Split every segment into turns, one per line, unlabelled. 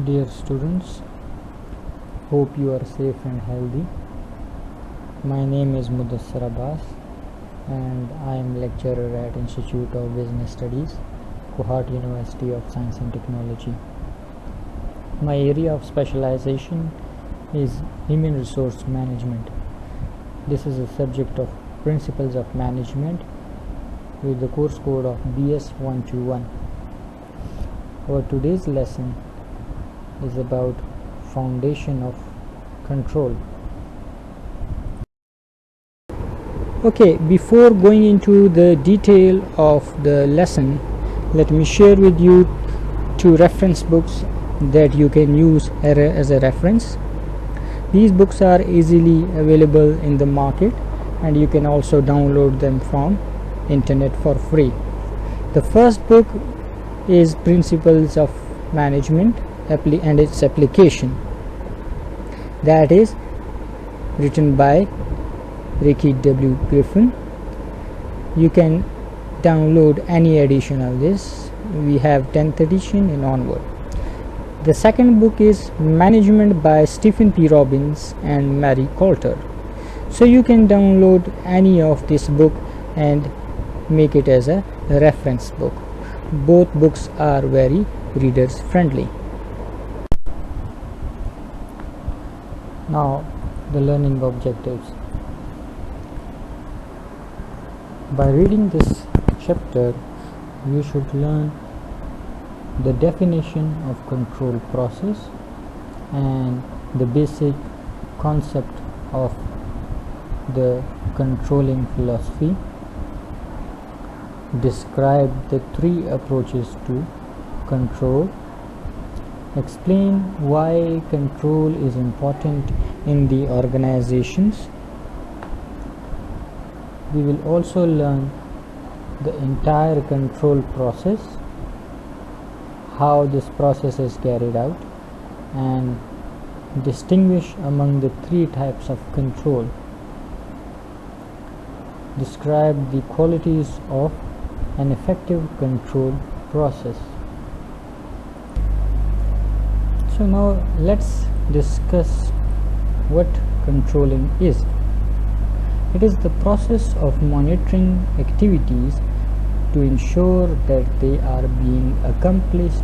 Dear students, hope you are safe and healthy. My name is Mudassar Abbas and I am lecturer at Institute of Business Studies, Kohat University of Science and Technology. My area of specialization is Human Resource Management. This is a subject of Principles of Management with the course code of BS 121. Our today's lesson is about foundation of control. Okay, before going into the detail of the lesson, let me share with you two reference books that you can use as a reference. These books are easily available in the market and you can also download them from internet for free. The first book is Principles of Management and its application. That is written by Ricky W. Griffin. You can download any edition of this. We have 10th edition and onward. The second book is Management by Stephen P. Robbins and Mary Coulter. So you can download any of this book and make it as a reference book. Both books are very readers friendly. Now the learning objectives. By reading this chapter, you should learn the definition of control process and the basic concept of the controlling philosophy. Describe the three approaches to control. Explain why control is important in the organizations. We will also learn the entire control process, how this process is carried out, and distinguish among the three types of control. Describe the qualities of an effective control process. So now let's discuss what controlling is. It is the process of monitoring activities to ensure that they are being accomplished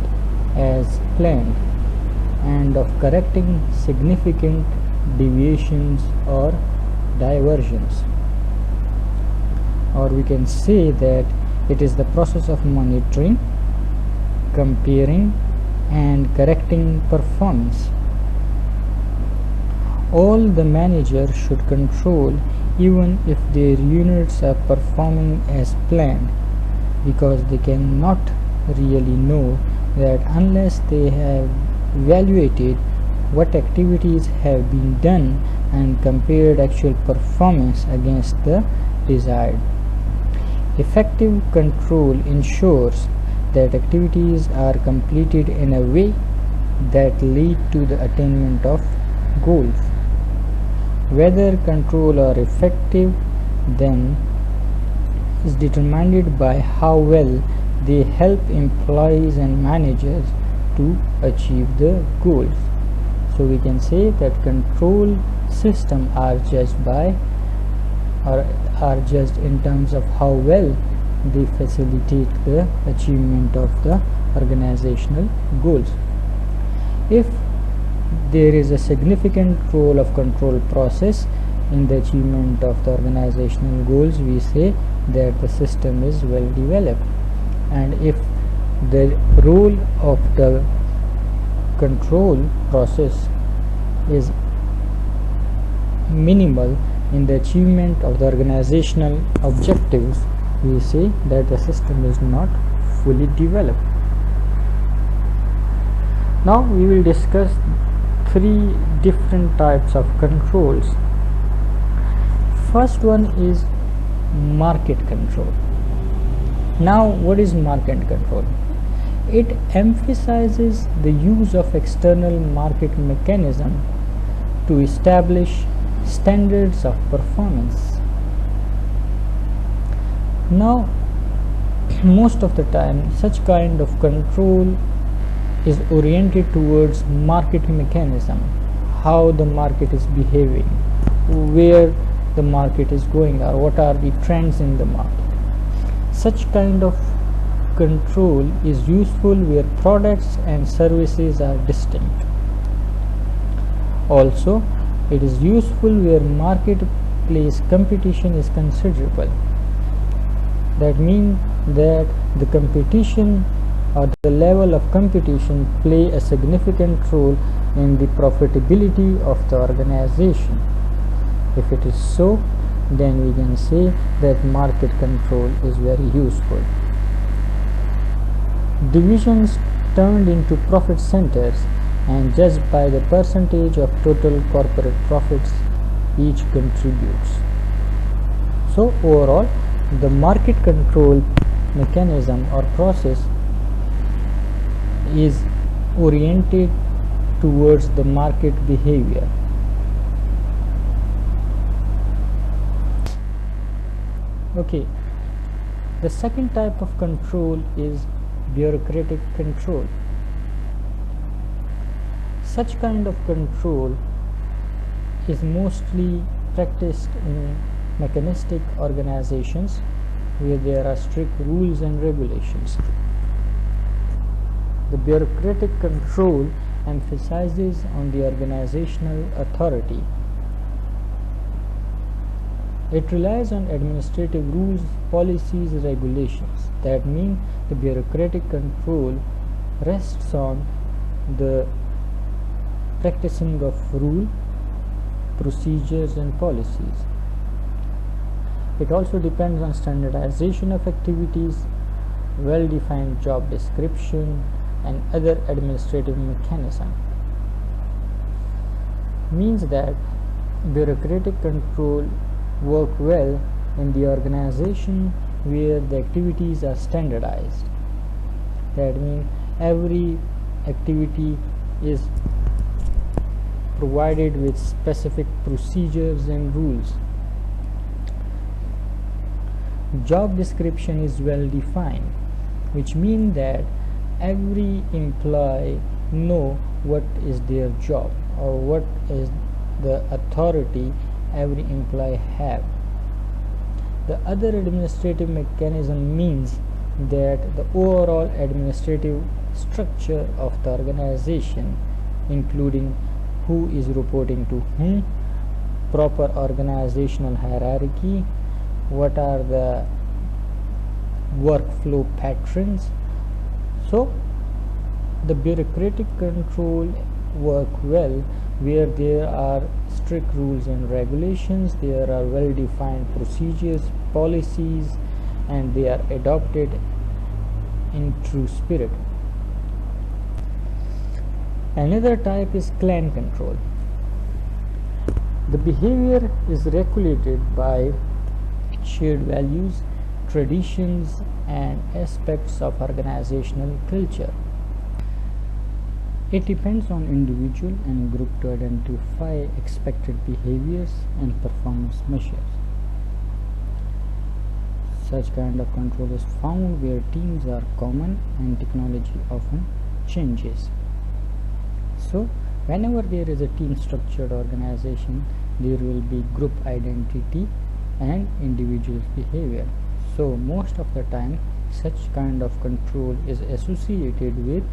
as planned and of correcting significant deviations or diversions. Or we can say that it is the process of monitoring, comparing, and correcting performance. All the managers should control even if their units are performing as planned, because they cannot really know that unless they have evaluated what activities have been done and compared actual performance against the desired. Effective control ensures that activities are completed in a way that lead to the attainment of goals. Whether control are effective then is determined by how well they help employees and managers to achieve the goals. So we can say that control systems are judged by or are judged in terms of how well they facilitate the achievement of the organizational goals. If there is a significant role of control process in the achievement of the organizational goals, we say that the system is well developed. And if the role of the control process is minimal in the achievement of the organizational objectives, we say that the system is not fully developed. Now we will discuss three different types of controls. First one is market control. Now what is market control? It emphasizes the use of external market mechanism to establish standards of performance. Now most of the time such kind of control is oriented towards market mechanism, how the market is behaving, where the market is going, or what are the trends in the market. Such kind of control is useful where products and services are distinct. Also, it is useful where marketplace competition is considerable. That means that the competition or the level of competition play a significant role in the profitability of the organization. If it is so, then we can say that market control is very useful. Divisions turned into profit centers and judged by the percentage of total corporate profits each contributes. So overall, the market control mechanism or process is oriented towards the market behavior. Okay, the second type of control is bureaucratic control. Such kind of control is mostly practiced in mechanistic organizations where there are strict rules and regulations. The bureaucratic control emphasizes on the organizational authority. It relies on administrative rules, policies, regulations. That means the bureaucratic control rests on the practicing of rule, procedures and policies. It also depends on standardization of activities, well-defined job description and other administrative mechanism. Means that bureaucratic control work well in the organization where the activities are standardized. That means every activity is provided with specific procedures and rules. Job description is well defined, which means that every employee know what is their job or what is the authority every employee have. The other administrative mechanism means that the overall administrative structure of the organization, including who is reporting to whom, proper organizational hierarchy, what are the workflow patterns. So the bureaucratic control work well where there are strict rules and regulations, there are well defined procedures, policies, and they are adopted in true spirit. Another type is clan control. The behavior is regulated by shared values, traditions, and aspects of organizational culture. It depends on individual and group to identify expected behaviors and performance measures. Such kind of control is found where teams are common and technology often changes. So whenever there is a team structured organization, there will be group identity and individual behavior. So most of the time such kind of control is associated with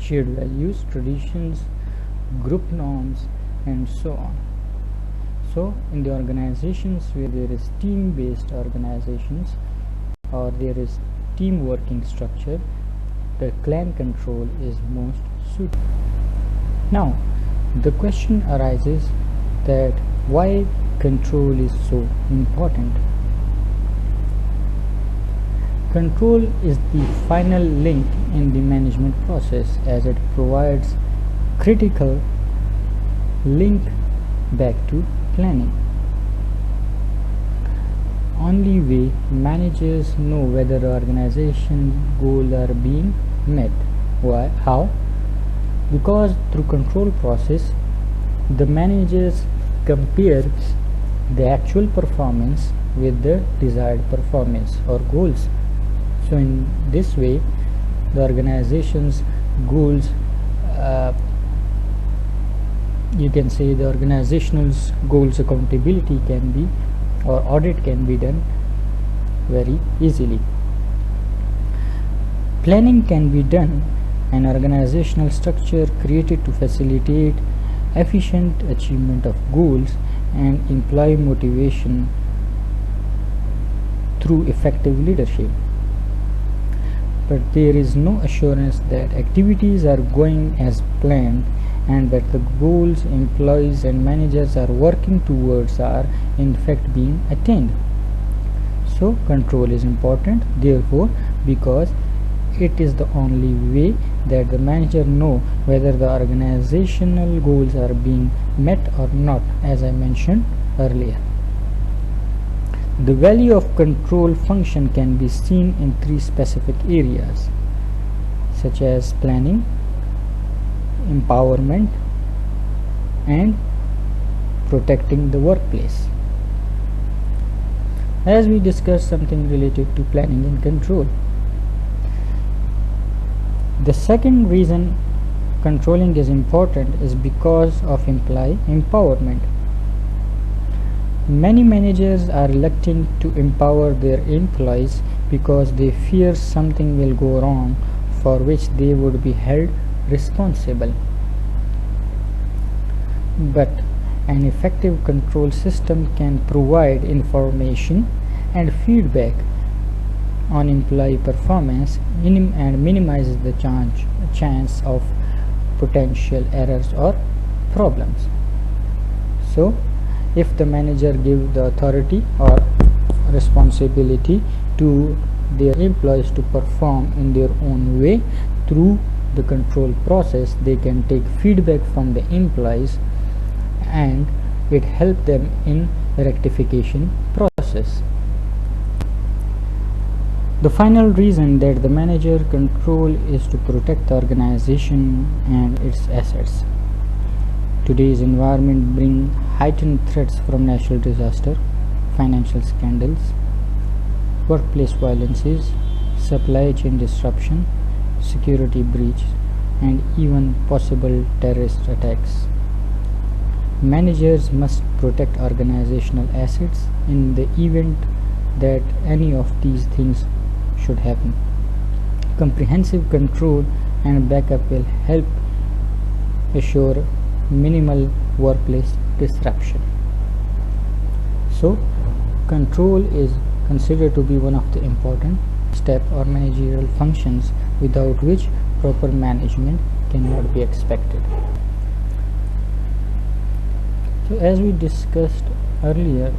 shared values, traditions, group norms, and so on. So in the organizations where there is team-based organizations or there is team working structure, the clan control is most suitable. Now the question arises that why control is so important. Control is the final link in the management process as it provides critical link back to planning. Only way managers know whether organization goals are being met. Why? How? Because through control process, the managers compare the actual performance with the desired performance or goals. So in this way, the organizations goals, you can say the organizational goals accountability can be, or audit can be done very easily. Planning can be done, an organizational structure created to facilitate efficient achievement of goals and employee motivation through effective leadership. But there is no assurance that activities are going as planned and that the goals employees and managers are working towards are in fact being attained. So control is important, therefore, because it is the only way that the manager know whether the organizational goals are being met or not, as I mentioned earlier. The value of control function can be seen in three specific areas, such as planning, empowerment, and protecting the workplace. As we discussed something related to planning and control. The second reason controlling is important is because of employee empowerment. Many managers are reluctant to empower their employees because they fear something will go wrong for which they would be held responsible. But an effective control system can provide information and feedback on employee performance and minimizes the chance of potential errors or problems. So if the manager gives the authority or responsibility to their employees to perform in their own way through the control process, they can take feedback from the employees and it helps them in rectification process. The final reason that the manager control is to protect the organization and its assets. Today's environment brings heightened threats from natural disaster, financial scandals, workplace violences, supply chain disruption, security breach, and even possible terrorist attacks. Managers must protect organizational assets in the event that any of these things should happen. Comprehensive control and backup will help assure minimal workplace disruption. So control is considered to be one of the important step or managerial functions without which proper management cannot be expected. So as we discussed earlier,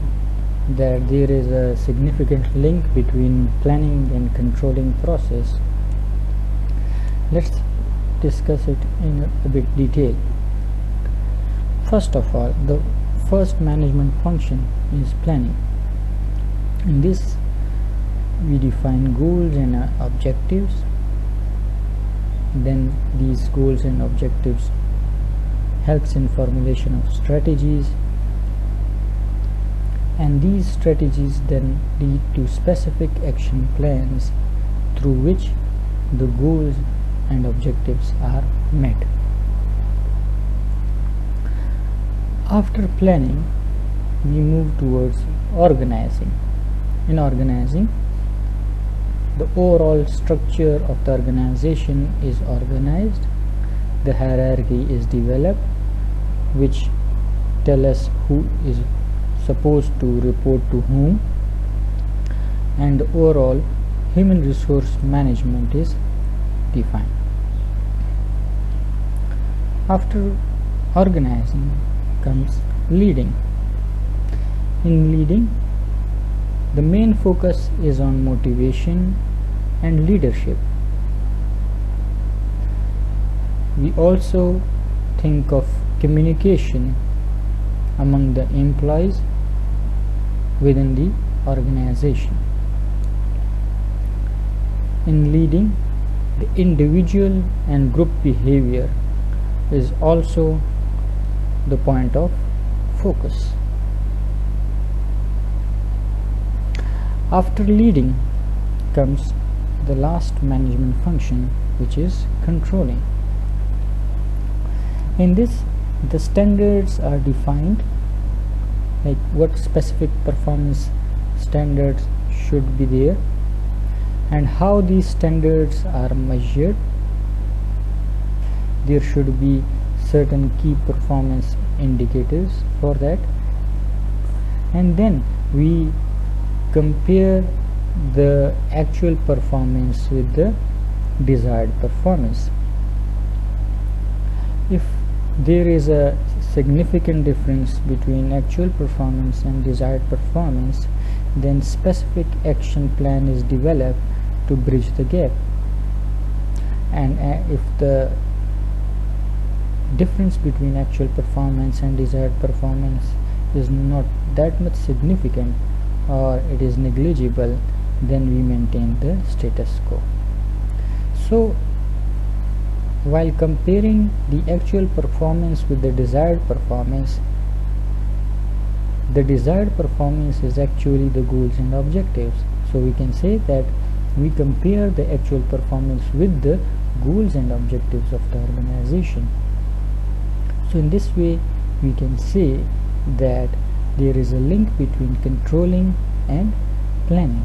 that there is a significant link between planning and controlling process. Let's discuss it in a bit detail. First of all, the first management function is planning. In this we define goals and objectives. Then these goals and objectives helps in formulation of strategies, and these strategies then lead to specific action plans through which the goals and objectives are met. After planning, we move towards organizing. In organizing, the overall structure of the organization is organized, the hierarchy is developed, which tell us who is supposed to report to whom, and the overall human resource management is defined. After organizing comes leading. In leading, the main focus is on motivation and leadership. We also think of communication among the employees within the organization. In leading, the individual and group behavior is also the point of focus. After leading comes the last management function, which is controlling. In this, the standards are defined, like what specific performance standards should be there and how these standards are measured. There should be certain key performance indicators for that, and then we compare the actual performance with the desired performance. If there is a significant difference between actual performance and desired performance, then specific action plan is developed to bridge the gap. And if the difference between actual performance and desired performance is not that much significant or it is negligible, then we maintain the status quo. So while comparing the actual performance with the desired performance, the desired performance is actually the goals and objectives. So we can say that we compare the actual performance with the goals and objectives of the organization. So in this way we can say that there is a link between controlling and planning.